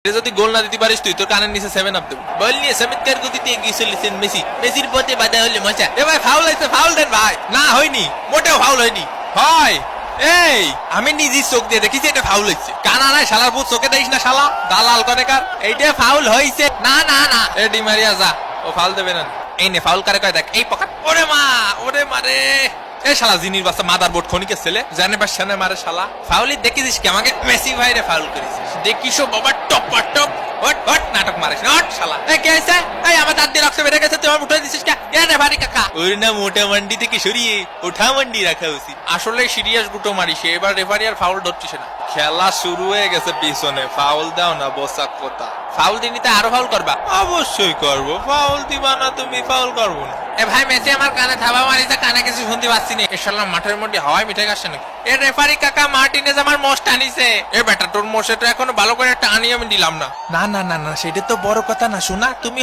যদি গোল না দিতে পারিস তুই তোর কানের নিচে 7 আপ দেব বল নিয়ে চমৎকার গতিতে এগিয়ে চলেছেন মেসি মেসির পথে বাধা হলে মজা এ ভাই ফাউল হয়েছে ফাউল দেন ভাই না হয়নি মোটেও ফাউল হয়নি হয় এই আমি নিজের চোখ দিয়ে দেখেছি এটা ফাউল হয়েছে কানা নাই শালার পুত চোখে দেখিস না শালা দালাল কনেকার এইটা ফাউল হয়েছে না না না এ ডি মারিয়া যা ও ফাউল দেবে না এই নে ফাউল করে কয় দেখ এই পকেট ওরে মা ওরে মারে এ শালা জিনির বাচ্চা মাদার বোর্ড খনিকে ছেলে জানে বা সেনে মারে শালা ফাউলি দেখিস কি আমাকে মেসি ভাইরে ফাউল করেছিস দেখিসও বাবা টপ টপ হট হট নাটক মারিস হট শালা এ কে আছে এই আমার দাঁত দিয়ে রক্ত বেড়ে গেছে তুই আমার উঠে দিছিস কে এ রে ভারী কাকা ওর না মোটা মান্ডি থেকে সরিয়ে ওঠা মান্ডি রাখা উচিত আসলে সিরিয়াস গুটো মারিস এবার রেফারি আর ফাউল ধরছিস না খেলা শুরু হয়ে গেছে পিছনে ফাউল দাও না বসা কথা ফাউল দিনিতে আরো ফাউল করবা অবশ্যই করবো ফাউল দিবা না তুমি ফাউল করবো না এ ভাই মেসি আমার কানে থাবা মারিছে কানে কিছু শুনতে পাচ্ছি না এশাল্লাহ মাঠের মধ্যে হাওয়ায় মিঠে গেছে নাকি এ রেফারি কাকা মার্টিনেজ আমার মোষ টানিছে এ বেটা তোর মোষে তো এখনো ভালো করে টানি আমি দিলাম না না না না না সেটা তো বড় কথা না শোনা তুমি